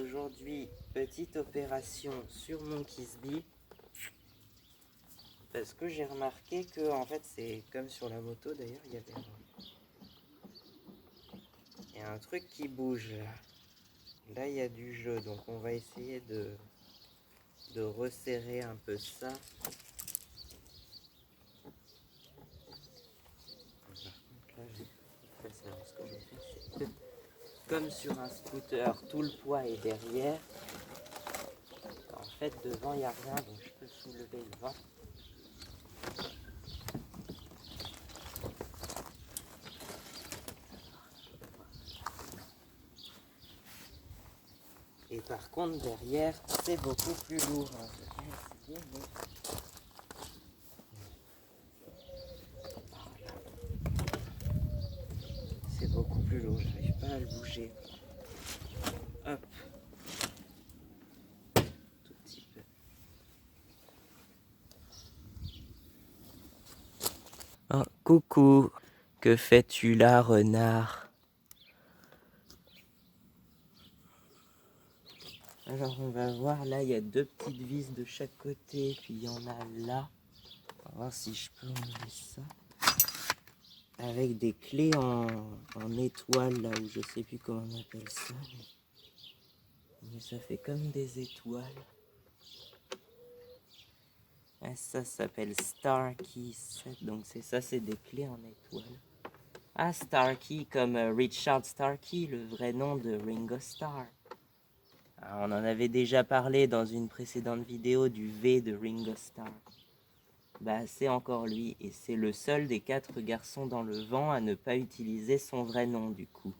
aujourd'hui, petite opération sur mon Kisby. Parce que j'ai remarqué que, en fait, c'est comme sur la moto d'ailleurs, il y a un truc qui bouge là. Là, il y a du jeu, donc on va essayer de resserrer un peu ça. Par contre, là, ce que je vais faire, c'est que, comme sur un scooter, tout le poids est derrière. En fait, devant, il n'y a rien, donc je peux soulever le vent. Et par contre, derrière, c'est beaucoup plus lourd. C'est beaucoup plus lourd, j'arrive pas à le bouger. Hop. Tout petit peu. Oh, coucou. Que fais-tu là, renard? Alors on va voir, là il y a deux petites vis de chaque côté, puis il y en a là. On va voir si je peux enlever ça. Avec des clés en étoile, là où je sais plus comment on appelle ça. Mais ça fait comme des étoiles. Ah, ça s'appelle Starkey 7, donc c'est ça, c'est des clés en étoile. Ah, Starkey comme Richard Starkey, le vrai nom de Ringo Starr. Ah, on en avait déjà parlé dans une précédente vidéo du V de Ringo Starr. Bah, c'est encore lui, et c'est le seul des 4 garçons dans le vent à ne pas utiliser son vrai nom, du coup.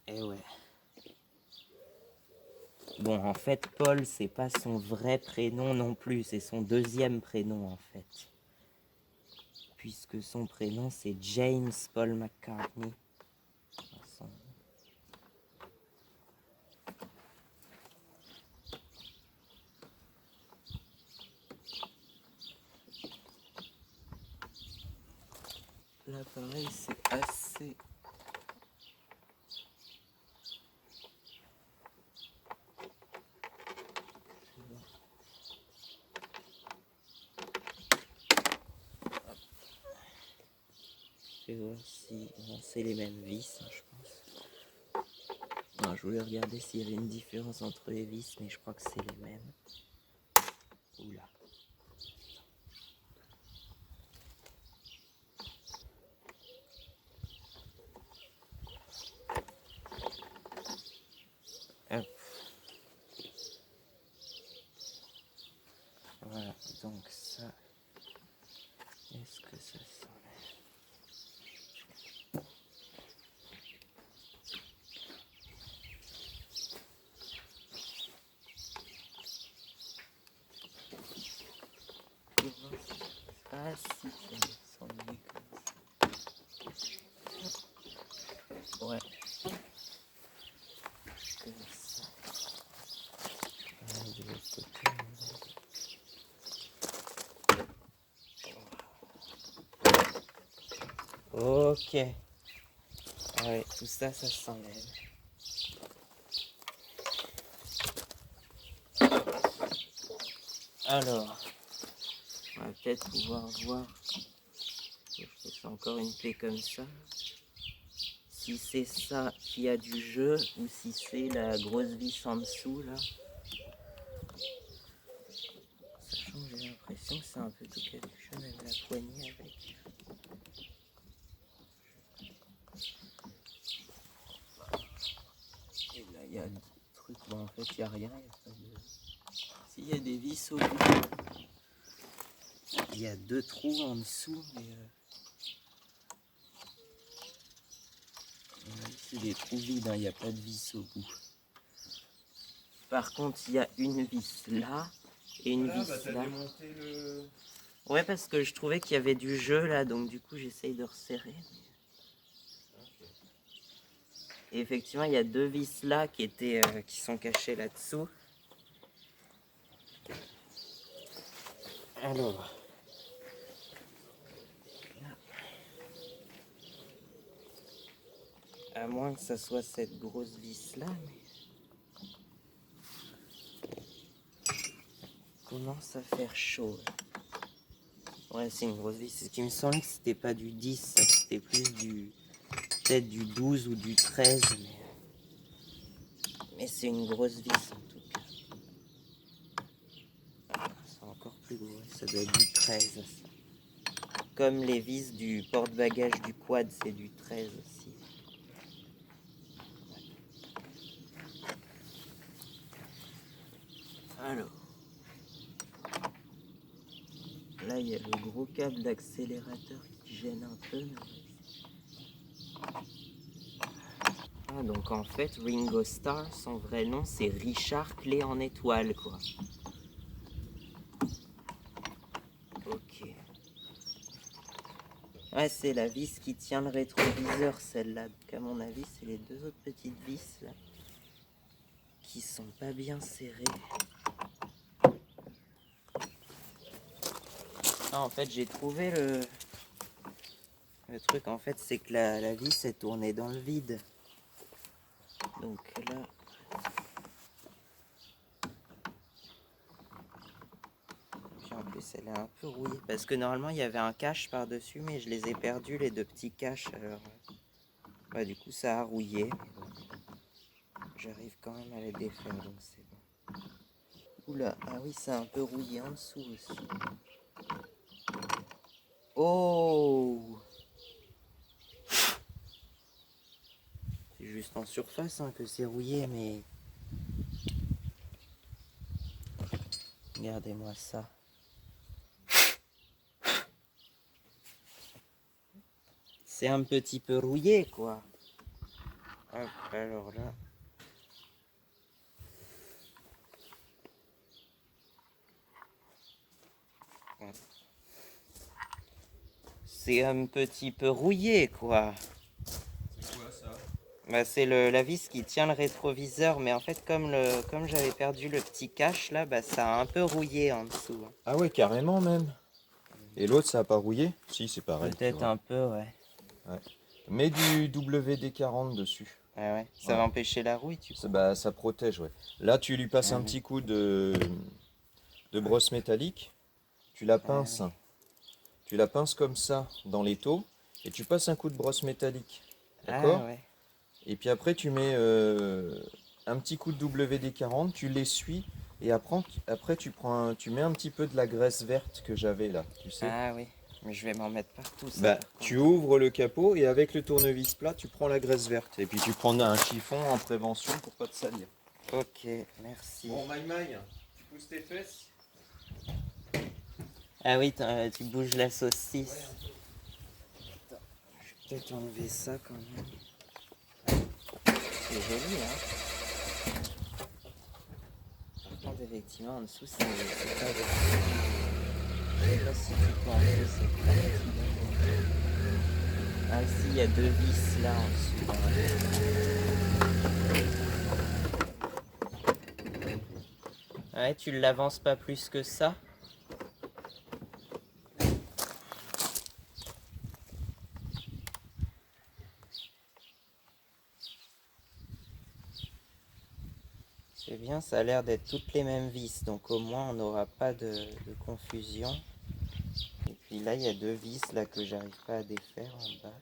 Eh ouais. Bon, en fait, Paul, c'est pas son vrai prénom non plus, c'est son deuxième prénom, en fait. Puisque son prénom, c'est James Paul McCartney. Là, pareil, c'est assez... Je vais voir si... c'est les mêmes vis, hein, je pense. Non, je voulais regarder s'il y avait une différence entre les vis, mais je crois que c'est les mêmes. Oula. Hop. Voilà, donc ça... Est-ce que ça s'enlève? Ah si, ça s'enlève comme ça. Ouais. Comme ça. De l'autre côté. Ok. Ah ouais, tout ça, ça s'enlève. Alors, on va peut-être pouvoir voir. Je fais encore une clé comme ça. Si c'est ça qui a du jeu ou si c'est la grosse vis en dessous là. Sachant que j'ai l'impression que c'est un peu tout caducheux, même la poignée avec. Et là il y a un truc, bon en fait il n'y a rien, il n'y a pas de. S'il y a des vis au bout, il y a 2 trous en dessous, mais c'est des trous vides, hein, il n'y a pas de vis au bout. Par contre, il y a une vis là et une vis là. Ouais, parce que je trouvais qu'il y avait du jeu là, donc du coup j'essaye de resserrer. Et effectivement, il y a 2 vis là qui sont cachées là-dessous. Alors, à moins que ça soit cette grosse vis là, mais... commence à faire chaud. Ouais, c'est une grosse vis. Il me semblait que c'était pas du 10, ça, c'était plus du... peut-être du 12 ou du 13, mais c'est une grosse vis en tout cas. C'est encore plus gros, ça doit être du 13. Ça. Comme les vis du porte-bagages du quad, c'est du 13 aussi. Alors, là il y a le gros câble d'accélérateur qui gêne un peu. Ah, donc en fait, Ringo Starr, son vrai nom c'est Richard Clé en étoile, quoi. Ok. Ouais, c'est la vis qui tient le rétroviseur, celle-là. Donc à mon avis, c'est les deux autres petites vis là qui sont pas bien serrées. Ah, en fait, j'ai trouvé le truc. En fait, c'est que la vis est tournée dans le vide. Donc là, puis en plus, elle est un peu rouillée parce que normalement, il y avait un cache par-dessus, mais je les ai perdus les deux petits caches. Alors, ouais, du coup, ça a rouillé. Mais bon, j'arrive quand même à les défaire, donc c'est bon. Oula, ah oui, c'est un peu rouillé en dessous aussi. Oh! C'est juste en surface hein, que c'est rouillé, mais... Regardez-moi ça. C'est un petit peu rouillé, quoi. Hop, alors là... C'est un petit peu rouillé, quoi. C'est quoi ça? Bah, c'est la vis qui tient le rétroviseur, mais en fait, comme j'avais perdu le petit cache, là, bah, ça a un peu rouillé en dessous. Ah ouais, carrément même. Et l'autre, ça a pas rouillé? Si, c'est pareil. Peut-être un peu, ouais. Ouais. Mets du WD-40 dessus. Ah ouais. Ça Ouais. va empêcher la rouille, tu crois? Bah, ça protège, ouais. Là, tu lui passes un Mhm. petit coup de brosse métallique. Tu la Ah pinces. oui. Tu la pinces comme ça dans l'étau. Et tu passes un coup de brosse métallique. Ah D'accord? ouais. Et puis après, tu mets un petit coup de WD-40. Tu l'essuies. Et après tu mets un petit peu de la graisse verte que j'avais là. Tu sais? Ah oui. Mais je vais m'en mettre partout, ça, Bah, par tu contre. ouvres le capot et avec le tournevis plat, tu prends la graisse verte. Et puis tu prends un chiffon en prévention pour pas te salir. Ok, merci. Bon, Maï, tu pousses tes fesses? Ah oui, tu bouges la saucisse. Attends, je vais peut-être enlever ça quand même. C'est joli, hein. Par contre, effectivement, en dessous, c'est pas joli. Je sais pas si tu peux enlever cette partie. Ah, si, il y a deux vis là en dessous. Ouais, tu l'avances pas plus que ça. C'est bien, ça a l'air d'être toutes les mêmes vis, donc au moins on n'aura pas de confusion. Et puis là, il y a deux vis là que j'arrive pas à défaire en bas.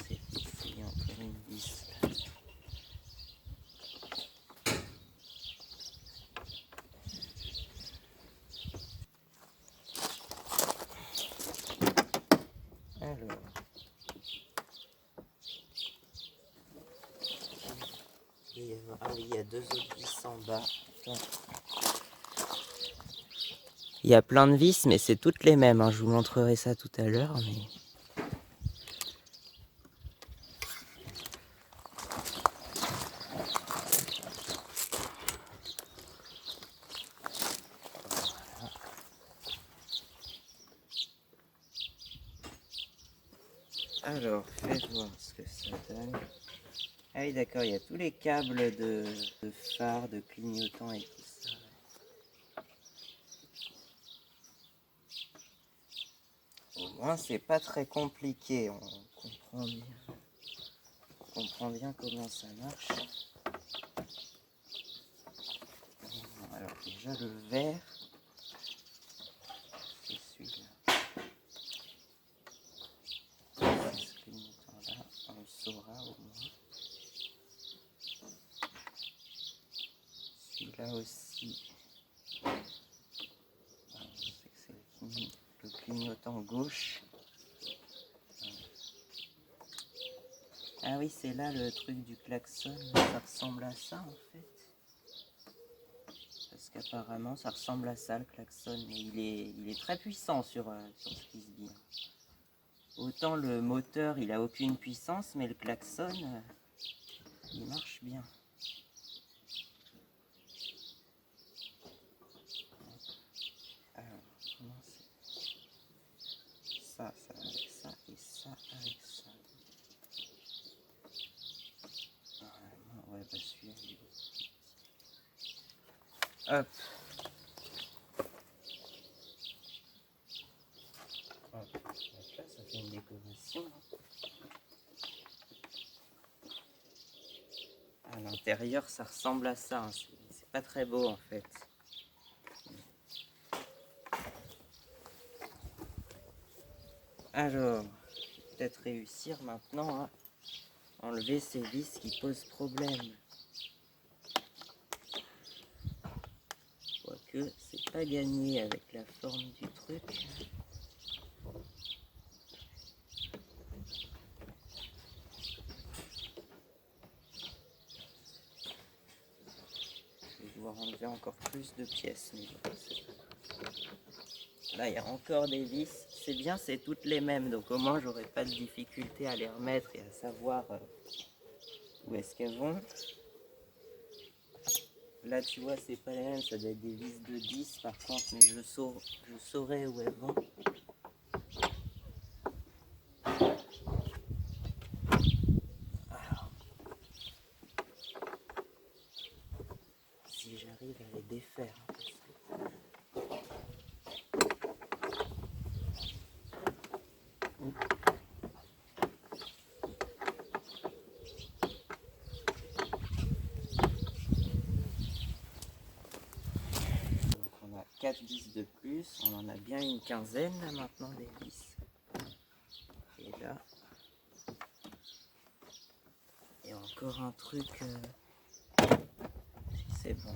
C'est ici, il y a encore une vis là. Alors. Ah oui, il y a deux autres vis en bas. Attends. Il y a plein de vis, mais c'est toutes les mêmes, hein. Je vous montrerai ça tout à l'heure. Mais... Alors, fais voir ce que ça donne. Ah oui, d'accord, il y a tous les câbles de phare, de clignotants et tout ça. Au moins, c'est pas très compliqué, on comprend bien comment ça marche. Alors, déjà, le vert, c'est celui-là. Ce clignotant-là, on le saura au moins. Celui-là aussi. On sait que c'est le clignotant gauche. Ah oui, c'est là le truc du klaxon, ça ressemble à ça en fait. Parce qu'apparemment ça ressemble à ça le klaxon, mais il est très puissant sur ce Frisbee. Autant le moteur il a aucune puissance, mais le klaxon il marche bien. Alors, comment c'est ça avec ça et ça avec ça. Ouais, bah celui-là, il est... Hop. Hop. Donc là, ça fait une décoration. À l'intérieur, ça ressemble à ça. Hein. C'est pas très beau, en fait. Alors, je vais peut-être réussir maintenant à enlever ces vis qui posent problème. Quoique, c'est pas gagné avec la forme du truc. Je vais devoir enlever encore plus de pièces. Mais là, il y a encore des vis. C'est bien, c'est toutes les mêmes. Donc au moins, j'aurai pas de difficulté à les remettre et à savoir où est-ce qu'elles vont. Là, tu vois, c'est pas les mêmes. Ça doit être des vis de 10 par contre. Mais je saurai où elles vont. Alors, si j'arrive à les défaire. Donc on a 4 vis de plus. On en a bien une quinzaine là maintenant des vis. Et là, il y a encore un truc. C'est bon.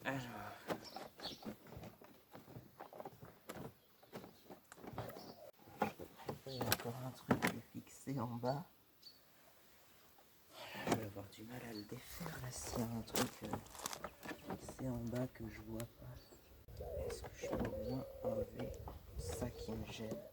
Alors, il y a encore un truc qui est fixé en bas. Je vais avoir du mal à le défaire là s'il y a un truc fixé en bas que je vois pas. Est-ce que je peux au moins enlever ça qui me gêne?